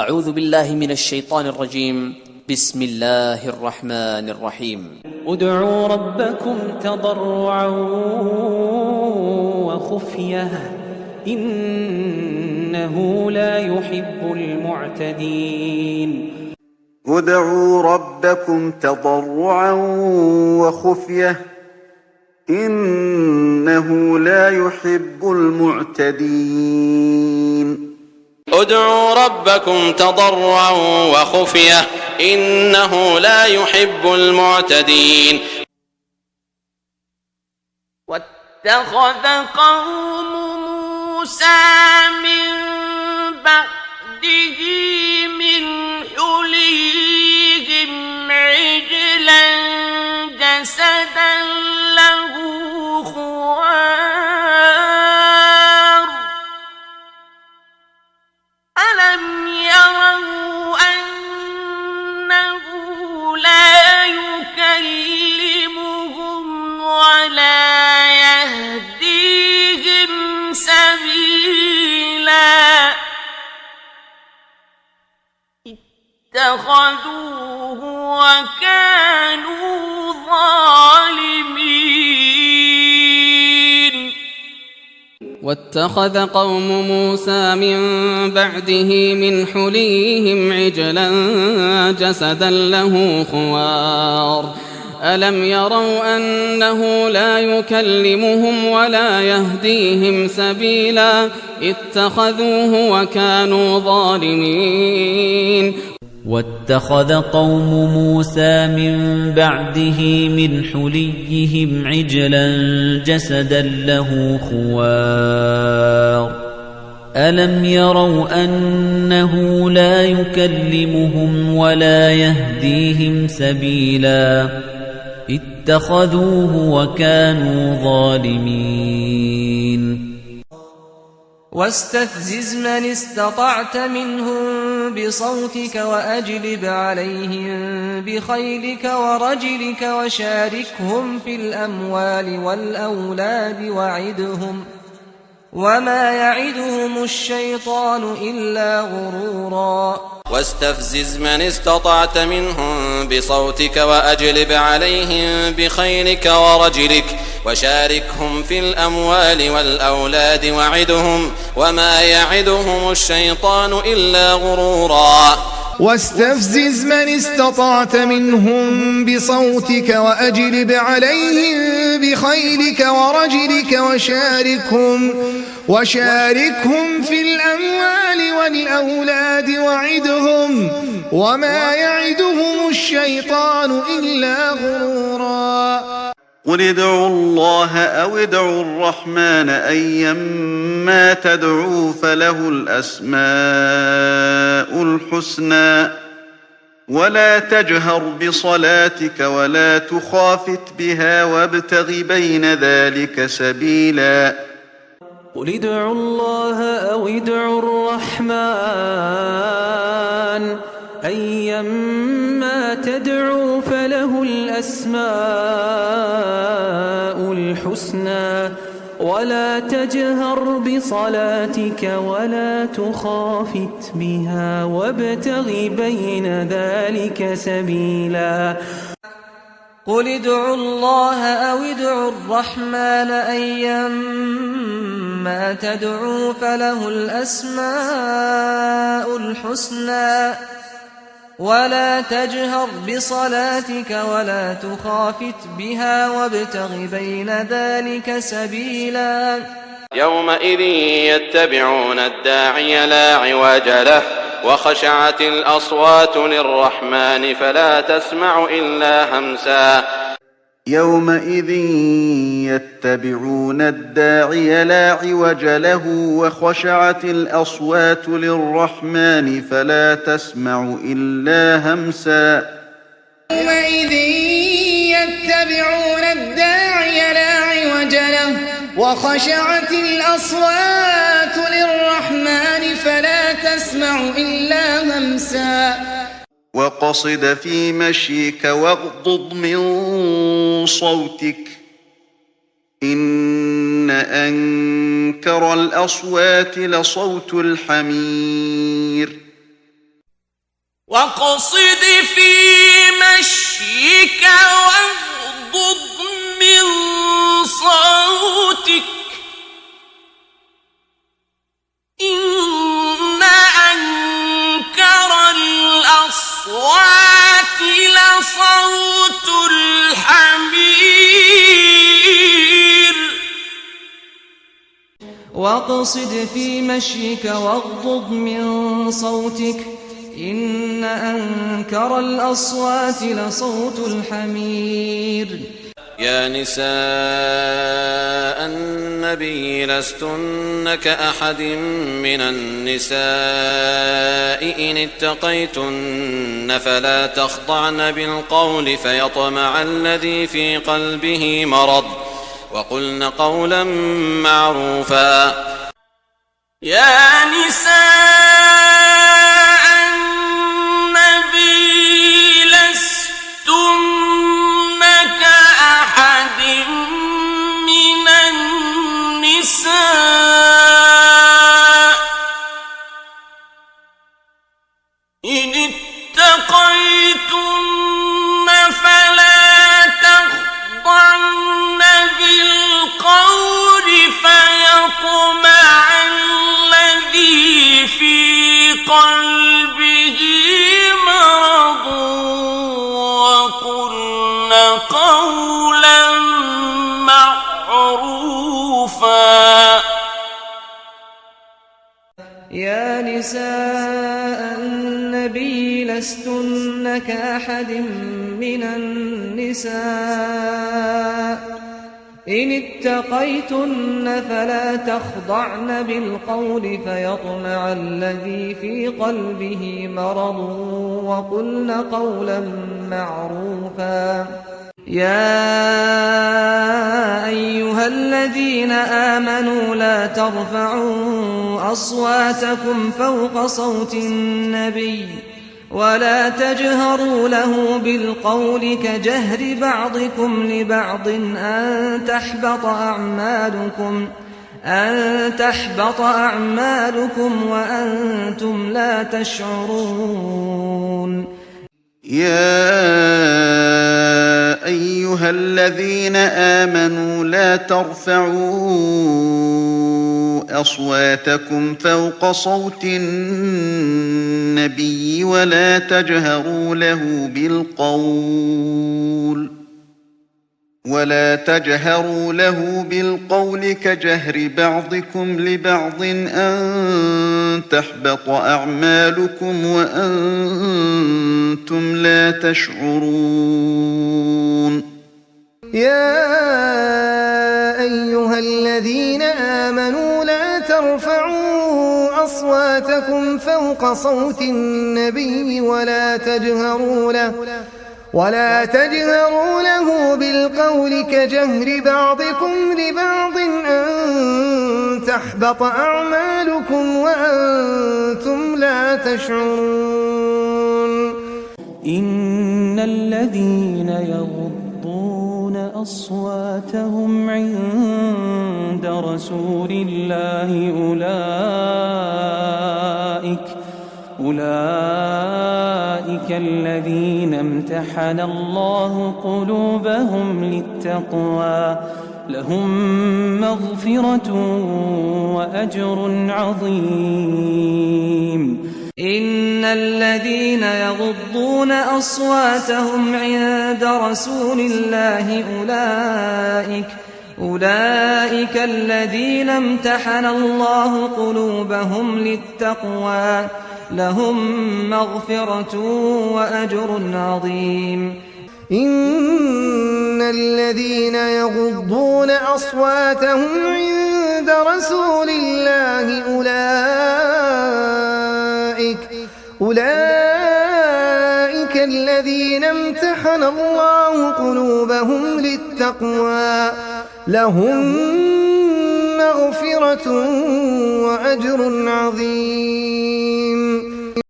أعوذ بالله من الشيطان الرجيم. بسم الله الرحمن الرحيم. ادعوا ربكم تضرعا وخفية إنه لا يحب المعتدين. ادعوا ربكم تضرعا وخفية إنه لا يحب المعتدين. ادعوا ربكم تضرعا وخفية إنه لا يحب المعتدين. واتخذ قوم موسى من بعده من حليهم عجلا جسدا له خوار ألم يروا أنه لا يكلمهم ولا يهديهم سبيلا اتخذوه وكانوا ظالمين. واتخذ قوم موسى من بعده من حليهم عجلا جسدا له خوار ألم يروا أنه لا يكلمهم ولا يهديهم سبيلا اتخذوه وكانوا ظالمين. واتخذ قوم موسى من بعده من حليهم عجلا جسدا له خوار ألم يروا أنه لا يكلمهم ولا يهديهم سبيلا اتخذوه وكانوا ظالمين. واستفزز من استطعت منهم بصوتك وأجلب عليهم بخيلك ورجلك وشاركهم في الأموال والأولاد وعدهم وما يعدهم الشيطان إلا غرورا. واستفزز من استطعت منهم بصوتك وأجلب عليهم بخيلك ورجلك وشاركهم في الأموال والأولاد وعدهم وما يعدهم الشيطان إلا غرورا. واستفزز من استطعت منهم بصوتك وأجلب عليهم بخيلك ورجلك وشاركهم في الأموال والأولاد وعدهم وما يعدهم الشيطان إلا غرورا. قل ادعوا الله أو ادعوا الرحمن أيما تدعوا فله الأسماء الحسنى ولا تجهر بصلاتك ولا تخافت بها وابتغ بين ذلك سبيلا. قل ادعوا الله أو ادعوا الرحمن أيما تدعوا فله الأسماء الحسنى ولا تجهر بصلاتك ولا تخافت بها وابتغ بين ذلك سبيلا. قل ادعوا الله أو ادعوا الرحمن أيما تدعوا فله الأسماء الحسنى ولا تجهر بصلاتك ولا تخافت بها وابتغ بين ذلك سبيلا. يومئذ يتبعون الداعي لا عوج له وخشعت الأصوات للرحمن فلا تسمع إلا همسا. يومئذ يتبعون الداعي لا عوج له وخشعت الأصوات للرحمن فلا تسمع إلا همسا. يومئذ يتبعون الداعي لا عوج له وخشعت الأصوات للرحمن فلا تسمع إلا همسا. وقصد في مشيك واغضض من صوتك إن أنكر الأصوات لصوت الحمير واقصد في مشيك واغضض من صوتك إن أنكر الأصوات لصوت الحمير واقصد في مشيك واغضض من صوتك إن أنكر الأصوات لصوت الحمير يا نساء النبي لستن كأحد من النساء إن اتقيتن فلا تخضعن بالقول فيطمع الذي في قلبه مرض وقلن قولا معروفا يا نساء النبي لستن كأحد من النساء إن اتقيتن فلا تخضعن بالقول فيطمع الذي في قلبه مرض وقلن قولا معروفا يا نساء النبي لستن كأحد من النساء إن اتقيتن فلا تخضعن بالقول فيطمع الذي في قلبه مرض وقلن قولا معروفا يا أيها الذين آمنوا لا ترفعوا أصواتكم فوق صوت النبي ولا تجهروا له بالقول كجهر بعضكم لبعض أن تحبط أعمالكم وأنتم لا تشعرون يا أيها الذين آمنوا لا ترفعوا أصواتكم فوق صوت النبي ولا تجهروا له بالقول كجهر بعضكم لبعض أن تحبط أعمالكم وأنتم لا تشعرون يا أيها الذين آمنوا لا ترفعوا أصواتكم فوق صوت النبي ولا تجهروا له بالقول كجهر بعضكم لبعض أن تحبط أعمالكم وأنتم لا تشعرون إن الذين يغضون أصواتهم عند رسول الله أولئك الذين امتحن الله قلوبهم للتقوى لهم مغفرة وأجر عظيم إن الذين يغضون أصواتهم عند رسول الله أولئك الذين امتحن الله قلوبهم للتقوى لهم مغفرة وأجر عظيم إن الذين يغضون أصواتهم عند رسول الله أولئك الذين امتحن الله قلوبهم للتقوى لهم مغفرة وأجر عظيم